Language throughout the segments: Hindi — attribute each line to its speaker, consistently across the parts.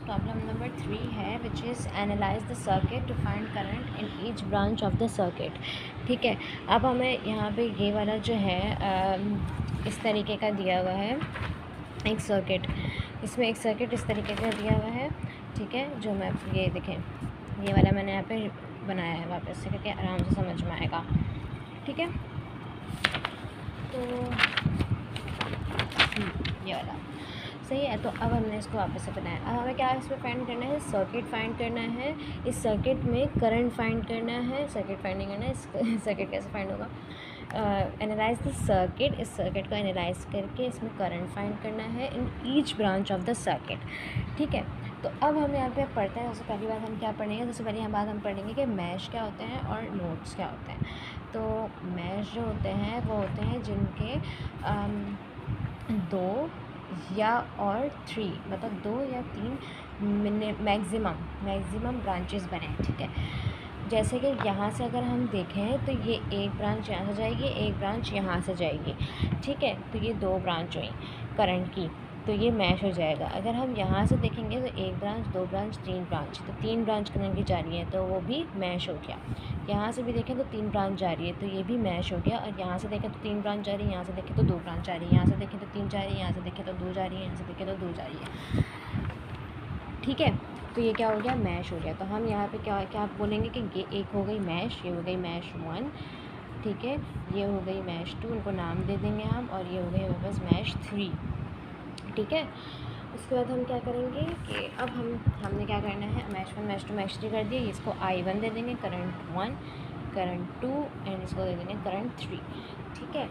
Speaker 1: प्रॉब्लम नंबर 3 है which is analyse the circuit to find current in each branch of the circuit. ठीक है, अब हमें यहाँ पे ये वाला जो है इस तरीके का दिया हुआ है एक सर्किट, इसमें एक सर्किट इस तरीके का दिया हुआ है। ठीक है, जो मैं ये देखें, ये वाला मैंने यहाँ पे बनाया है वापस से क्योंकि आराम से समझ में आएगा। ठीक है, तो ये वाला सही है। तो अब हमने इसको वापस से बनाया। अब हमें क्या इसमें फाइंड करना है, सर्किट फाइंड करना है, इस सर्किट में करंट फाइंड करना है, सर्किट फाइंडिंग करना है। इस सर्किट कैसे फाइंड होगा, एनालाइज द सर्किट, इस सर्किट को एनालाइज करके इसमें करंट फाइंड करना है इन each branch of the circuit. ठीक है, तो अब हम यहाँ पे पढ़ते हैं। सबसे पहली बात हम क्या पढ़ेंगे, सबसे पहली बात हम पढ़ेंगे कि मैश क्या होते हैं और नोड्स क्या होते हैं। तो मैश जो होते हैं वो होते हैं जिनके 2 या और 3 मतलब 2 या 3 मैक्सिमम ब्रांचेस बने। ठीक है, जैसे कि यहाँ से अगर हम देखें तो ये एक ब्रांच यहाँ से जाएगी, एक ब्रांच यहाँ से जाएगी। ठीक है, तो ये 2 ब्रांच हुई करंट की, तो ये मैश हो जाएगा। अगर हम यहाँ से देखेंगे तो 1 ब्रांच, 2 ब्रांच, 3 ब्रांच, तो 3 ब्रांच करंट की जा रही है, तो वो भी मैश हो गया। यहाँ से भी देखें तो 3 ब्रांच जा रही है, तो ये भी मैश हो गया। और यहाँ से देखें तो 3 ब्रांच जा रही है, यहाँ से देखें तो 2 ब्रांच जा रही है, यहाँ से देखें तो 3 जा रही है, यहाँ से देखें तो 2 जा रही है, यहाँ से देखें तो 2 जा रही है। ठीक है, तो ये क्या हो गया, मैश हो गया। तो हम यहाँ पे क्या क्या बोलेंगे कि ये एक हो गई मैश, ये हो गई मैश 1। ठीक है, ये हो गई मैश 2, उनको नाम दे देंगे हम, और ये हो गई हमारे पास मैश 3। ठीक है, उसके बाद हम क्या करेंगे कि अब हमने क्या करना है, मैश 1 मैश 2 मैश 3 कर दिए, इसको I1 दे देंगे, करंट 1 करंट 2 एंड इसको दे देंगे करंट 3। ठीक है,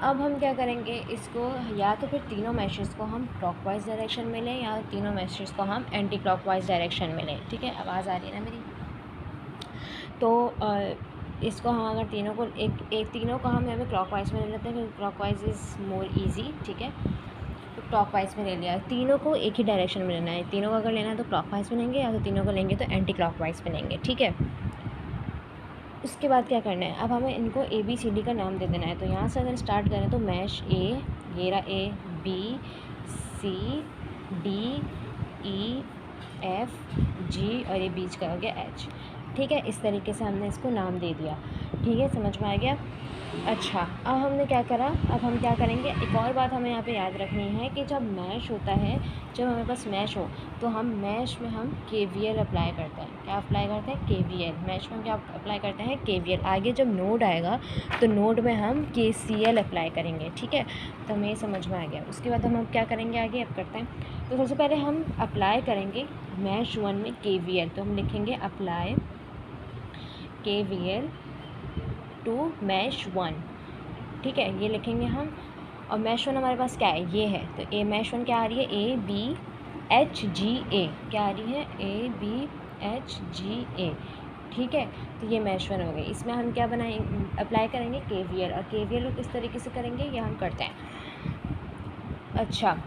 Speaker 1: अब हम क्या करेंगे, इसको या तो फिर तीनों मैशेस को हम क्लॉकवाइज डायरेक्शन में लें या तीनों मैशेस को हम एंटी क्लॉकवाइज डायरेक्शन में लें। ठीक है, आवाज़ आ रही है ना मेरी। तो इसको हम अगर तीनों को एक तीनों को हम यहाँ पे क्लॉकवाइज में ले लेते हैं क्योंकि क्लॉकवाइज इज़ मोर ईजी। ठीक है, तो क्लॉकवाइज में ले लिया, तीनों को एक ही डायरेक्शन में लेना है। तीनों को अगर लेना है तो क्लॉकवाइज में लेंगे, या तो तीनों को लेंगे तो एंटी क्लॉकवाइज में लेंगे। ठीक है, उसके बाद क्या करना है, अब हमें इनको ABCD का नाम दे देना है। तो यहाँ से अगर स्टार्ट करें तो मैश A, ये रहा A, B, C, D, E, F, G और ये बीच का हो गया H। ठीक है, इस तरीके से हमने इसको नाम दे दिया। ठीक है, समझ में आ गया। अच्छा, अब हमने क्या करा, अब हम क्या करेंगे, एक और बात हमें यहाँ पे याद रखनी है कि जब मैश होता है, जब हमारे पास मैश हो तो हम मैश में हम KVL अप्लाई करते हैं। क्या अप्लाई करते हैं, KVL। मैश में क्या अप्लाई करते हैं, KVL। आगे जब नोड आएगा तो नोड में हम KCL अप्लाई करेंगे। ठीक है, तो हमें समझ में आ गया। उसके बाद हम क्या करेंगे, आगे अब करते हैं। तो सबसे पहले हम अप्लाई करेंगे मैश 1 में KVL। तो हम लिखेंगे अप्लाई KVL टू मैश 1। ठीक है, ये लिखेंगे हम। और मैश 1 हमारे पास क्या है, ये है। तो मैश 1 क्या आ रही है, ABHGA क्या आ रही है, ABHGA। ठीक है, तो ये मैश 1 हो गई। इसमें हम क्या बनाएंगे, अप्लाई करेंगे KVL। और KVL किस तरीके से करेंगे ये हम करते हैं। अच्छा,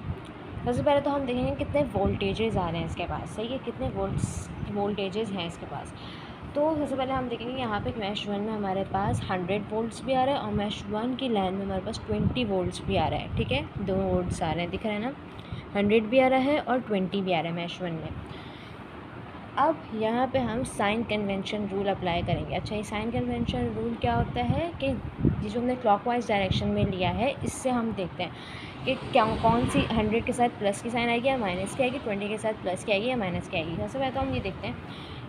Speaker 1: सबसे पहले तो हम देखेंगे कितने वोल्टेजेस आ रहे हैं इसके पास। सही है, कितने वोल्टेजेस हैं इसके पास। तो सबसे पहले हम देखेंगे यहाँ पे मैश 1 में हमारे पास 100 वोल्ट्स भी आ रहा है और मैश 1 की लाइन में हमारे पास 20 वोल्ट्स भी आ रहा है। ठीक है, 2 वोल्ट्स आ रहे हैं, दिख रहा है ना, 100 भी आ रहा है और 20 भी आ रहा है मैश 1 में। अब यहाँ पे हम साइन कन्वेंशन रूल अप्लाई करेंगे। अच्छा, ये साइन कन्वेंशन रूल क्या होता है कि जो हमने क्लॉकवाइज डायरेक्शन में लिया है, इससे हम देखते हैं कि क्या कौन सी 100 के साथ प्लस की साइन आएगी या माइनस की आएगी, 20 के साथ प्लस की आएगी या माइनस की आएगी। सबसे पहले तो हम ये देखते हैं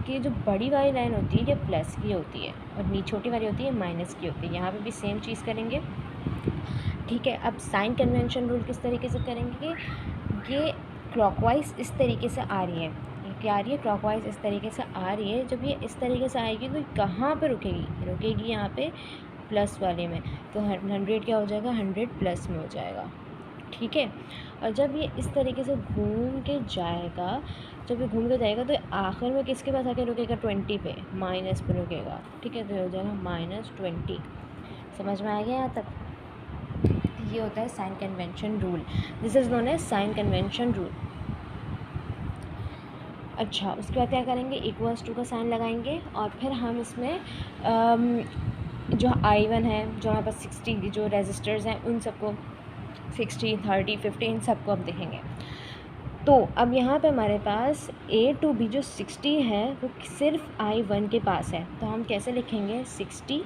Speaker 1: कि जो बड़ी वाली लाइन होती है ये प्लस की होती है और छोटी वाली होती है माइनस की होती है। यहाँ पे भी सेम चीज़ करेंगे। ठीक है, अब साइन कन्वेंशन रूल किस तरीके से करेंगे, ये क्लॉकवाइज इस तरीके से आ रही है, ये क्या आ रही है, क्लॉकवाइज इस तरीके से आ रही है। जब ये इस तरीके से आएगी तो कहाँ पे रुकेगी यहाँ पे प्लस वाले में। तो 100 क्या हो जाएगा, 100 प्लस में हो जाएगा। ठीक है, और जब ये इस तरीके से घूम के जाएगा, जब ये घूम के जाएगा तो आखिर में किसके पास आके रुकेगा, 20 पे, माइनस पे रुकेगा। ठीक है, तो हो जाएगा -20। समझ में आ गया यहाँ तक। ये होता है sign convention rule, this is known as sign convention rule. अच्छा, उसके बाद क्या करेंगे, =2 का साइन लगाएंगे और फिर हम इसमें जो I1 है, जो हमारे पास 60 जो रेजिस्टर्स हैं उन सबको 60, 30, 50 इन सबको हम देखेंगे। तो अब यहाँ पे हमारे पास A to B जो 60 है वो सिर्फ I1 के पास है, तो हम कैसे लिखेंगे 60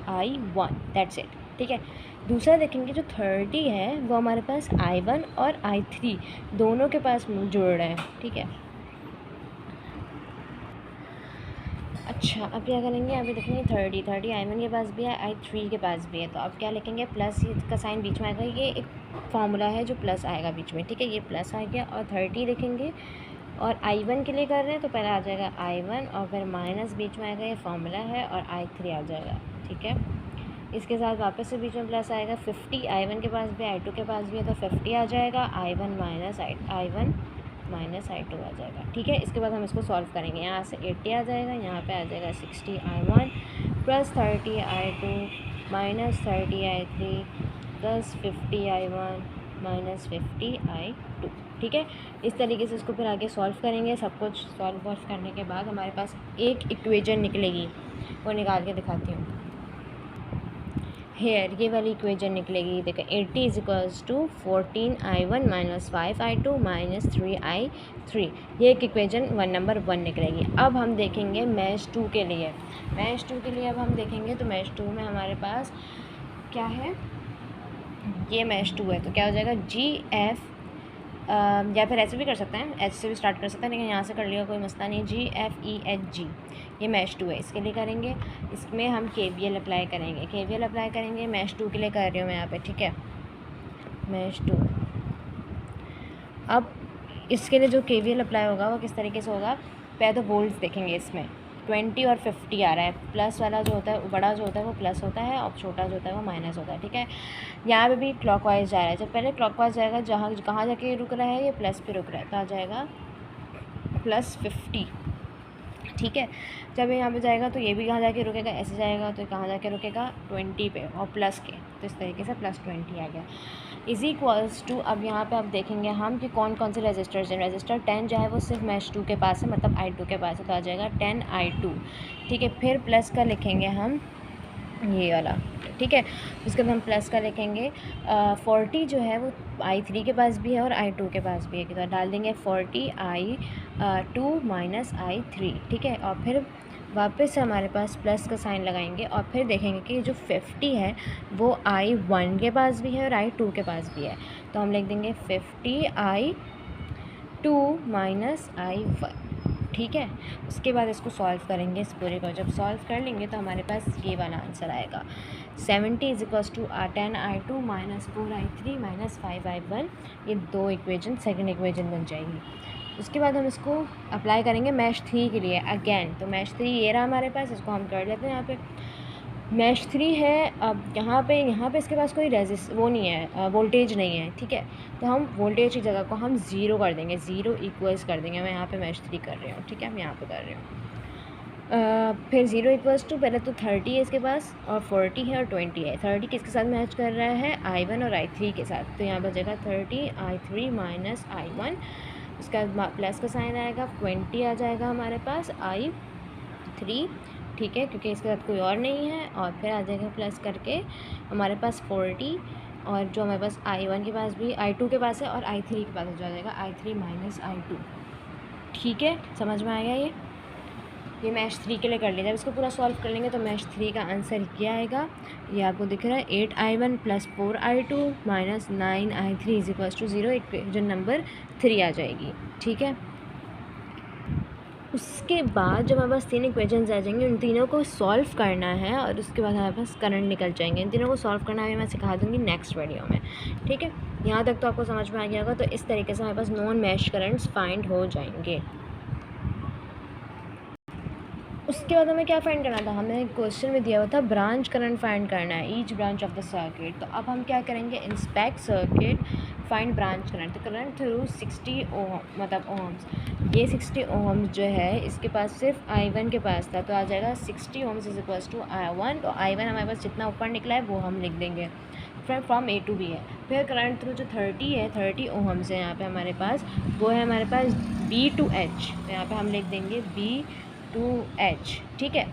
Speaker 1: I1, दैट्स इट। ठीक है, दूसरा देखेंगे जो 30 है वो हमारे पास I1 और I3 दोनों के पास जुड़ रहे हैं। ठीक है, अच्छा अब क्या करेंगे, अभी देखेंगे 30 I1 के पास भी है, I3 के पास भी है, तो अब क्या लिखेंगे प्लस का साइन बीच में आएगा, ये एक फार्मूला है जो प्लस आएगा बीच में। ठीक है, ये प्लस आ गया, और 30 लिखेंगे और I1 के लिए कर रहे हैं तो पहले आ जाएगा I1 और फिर माइनस बीच में आएगा, ये फार्मूला है, और I3 आ जाएगा। ठीक है, इसके साथ वापस से बीच में प्लस आएगा, 50 I1 के पास भी I2 के पास भी है, तो 50 आ जाएगा, I1 माइनस I2 आ जाएगा। ठीक है, इसके बाद हम इसको सॉल्व करेंगे, यहाँ से 80 आ जाएगा, यहाँ पे आ जाएगा 60 I1 plus 30 I2 minus 30 I3 plus 50 I1 minus 50 I2। ठीक है, इस तरीके से इसको फिर आगे सॉल्व करेंगे। सब कुछ सॉल्व करने के बाद हमारे पास एक इक्वेशन निकलेगी, वो निकाल के दिखाती हूँ। हेयर ये वाली इक्वेशन निकलेगी, देखो 80 is equals to 14 I1 minus 5 I2 minus 3 I3, ये एक इक्वेशन नंबर 1 निकलेगी। अब हम देखेंगे मैश 2 के लिए। अब हम देखेंगे तो मैश 2 में हमारे पास क्या है, ये मैश 2 है, तो क्या हो जाएगा GF, या फिर ऐसे भी कर सकते हैं, एच से भी स्टार्ट कर सकते हैं, लेकिन यहाँ से कर लिया कोई मसला नहीं, GFEHG, ये मैश 2 है। इसके लिए करेंगे, इसमें हम KVL अप्लाई करेंगे, मैश 2 के लिए कर रही हूँ मैं यहाँ पे। ठीक है, मैश 2। अब इसके लिए जो KVL अप्लाई होगा वो किस तरीके से होगा, पहले तो वोल्ट्स देखेंगे, इसमें 20 और 50 आ रहा है, प्लस वाला जो होता है, बड़ा जो होता है वो प्लस होता है और छोटा जो होता है वो माइनस होता है। ठीक है, यहाँ पे भी क्लॉकवाइज जा रहा है, जब पहले क्लॉकवाइज जाएगा जहाँ कहाँ जाके रुक रहा है, ये प्लस पे रुक रहा है, तो आ जाएगा प्लस 50। ठीक है, जब यहाँ पे जाएगा तो ये भी कहाँ जाके रुकेगा, ऐसे जाएगा तो कहाँ जाके रुकेगा 20 पे और प्लस के, तो इस तरीके से प्लस 20 आ गया इज इक्वल्स टू। अब यहाँ पे अब देखेंगे हम कि कौन कौन से रजिस्टर्स हैं। रजिस्टर 10 जो है वो सिर्फ मैश 2 के पास है, मतलब I2 के पास है, तो आ जाएगा 10 I2। ठीक है, फिर प्लस का लिखेंगे हम ये वाला। ठीक है, उसके बाद हम प्लस का लिखेंगे 40 जो है वो I3 के पास भी है और I2 के पास भी है, तो डाल देंगे 40 I2 माइनस I3। ठीक है, और फिर वापस से हमारे पास प्लस का साइन लगाएंगे और फिर देखेंगे कि जो 50 है वो I1 के पास भी है और I2 के पास भी है, तो हम लिख देंगे 50 I2 माइनस I1। ठीक है, उसके बाद इसको सॉल्व करेंगे इस पूरे को, जब सॉल्व कर लेंगे तो हमारे पास ये वाला आंसर आएगा 70 is equals to 10 I2 minus 4 I3 minus 5 I1। ये दो इक्वेशन सेकंड इक्वेशन बन जाएगी। उसके बाद हम इसको अप्लाई करेंगे मैश 3 के लिए अगेन, तो मैश 3 ये रहा हमारे पास, इसको हम कर लेते हैं। यहाँ पे मैश 3 है, अब यहाँ पे इसके पास कोई वो नहीं है, वोल्टेज नहीं है। ठीक है, तो हम वोल्टेज की जगह को हम 0 कर देंगे, 0 इक्वल्स कर देंगे। मैं यहाँ पे मैश 3 कर रही हूँ। ठीक है, मैं यहाँ पे कर रही हूँ। फिर 0 इक्वल्स टू, पहले तो 30 है इसके पास और 40 है और 20 है। 30 किसके साथ मैच कर रहा है, I1 और I3 के साथ, तो यहाँ बचेगा 30 I3 माइनस I1। उसका बाद प्लस का साइन आएगा, 20 आ जाएगा हमारे पास I3। ठीक है, क्योंकि इसके साथ कोई और नहीं है, और फिर आ जाएगा प्लस करके हमारे पास 40, और जो हमारे पास I1 के पास भी I2 के पास है और I3 के पास हो जाएगा I3 माइनस I2। ठीक है, समझ में आएगा ये मैश 3 के लिए कर लिया। जब इसको पूरा सॉल्व कर लेंगे तो मैश 3 का आंसर क्या आएगा, ये आपको दिख रहा है 8 I1 plus 4 I2 minus 9 I3 is equals to 0, equation number 3 आ जाएगी। ठीक है, उसके बाद जब हमारे पास 3 इक्वेशंस आ जाएंगे, उन तीनों को सॉल्व करना है और उसके बाद हमारे पास करंट निकल जाएंगे। इन तीनों को सॉल्व करना है मैं सिखा दूँगी नेक्स्ट वीडियो में। ठीक है, यहाँ तक तो आपको समझ में आ गया होगा। तो इस तरीके से हमारे पास नॉन मैश करंट्स फाइंड हो जाएंगे। उसके बाद हमें क्या फाइंड करना था, हमें क्वेश्चन में दिया हुआ था ब्रांच करंट फाइंड करना है, each branch of the circuit. तो अब हम क्या करेंगे, inspect circuit, find branch current. तो करंट थ्रू 60 ओम मतलब ओम्स, ये 60 ओम्स जो है इसके पास सिर्फ I1 के पास था, तो आ जाएगा 60 ohms is equals to I1। तो I1 हमारे पास जितना ऊपर निकला है वो हम लिख देंगे, फ्रॉम A to B है। फिर करंट थ्रू जो 30 है, 30 ओम्स है यहाँ पे हमारे पास, वो है हमारे पास B to H, तो यहाँ पे हम लिख देंगे B to H। ठीक है,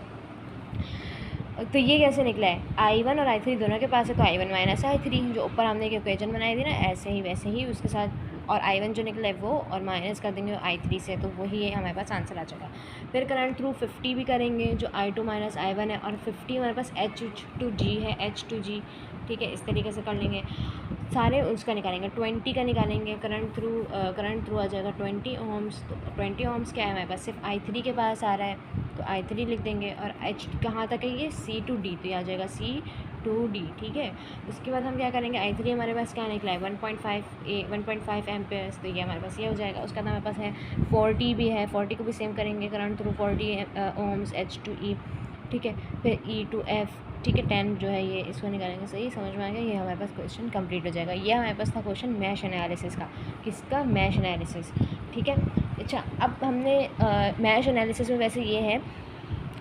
Speaker 1: तो ये कैसे निकला है, I1 और I3 दोनों के पास है, तो I1 माइनस I3, जो ऊपर हमने एक इक्वेशन बनाई थी ना, ऐसे ही वैसे ही उसके साथ और I1 जो निकला है वो, और माइनस कर देंगे I3 से, तो वही हमारे पास आंसर आ जाएगा। फिर करंट थ्रू 50 भी करेंगे, जो I2 माइनस I1 है, और 50 हमारे पास H2G है, H2G, ठीक है, इस तरीके से कर लेंगे। सारे उसका निकालेंगे, 20 का निकालेंगे, करंट थ्रू आ जाएगा 20 ओम्स। तो 20 ओम्स क्या है हमारे पास, सिर्फ I3 के पास आ रहा है, तो I3 लिख देंगे। और H कहाँ तक है ये, C to D, तो ये आ जाएगा C to D, ठीक है। उसके बाद हम क्या करेंगे, I3 हमारे पास क्या निकला है 1.5 एम्पेयर्स, तो ये हमारे पास ये हो जाएगा। उसके बाद हमारे पास है 40 भी है, 40 को भी सेम करेंगे, करंट थ्रू 40 ओम्स, H2E, ठीक है। फिर E to F, ठीक है, 10 जो है ये, इसको निकालेंगे। सही समझ में आ गया, ये हमारे पास क्वेश्चन कंप्लीट हो जाएगा। ये हमारे पास था क्वेश्चन मैश एनालिसिस का। किसका, मैश एनालिसिस, ठीक है। अच्छा, अब हमने मैश एनालिसिस में वैसे ये है,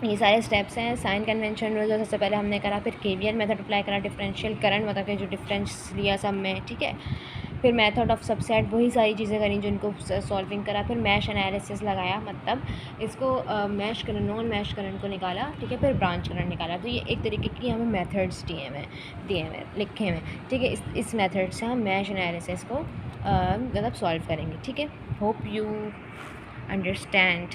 Speaker 1: ये सारे स्टेप्स हैं। साइन कन्वेंशन जो सबसे पहले हमने करा, फिर केवीएल मेथड अप्लाई करा, डिफरेंशियल करंट मतलब कि जो डिफरेंस लिया सब में, ठीक है। फिर मेथड ऑफ सबसेट, वही सारी चीज़ें करी जिनको सॉल्विंग करा। फिर मैश एनालिसिस लगाया, मतलब इसको mesh current, non mesh current को निकाला, ठीक है। फिर ब्रांच करंट निकाला। तो ये एक तरीके की हमें मेथड्स दिए हुए लिखे हुए, ठीक है। इस मेथड से हम मैश एनालिसिस को मतलब सॉल्व करेंगे, ठीक है। Hope you understand.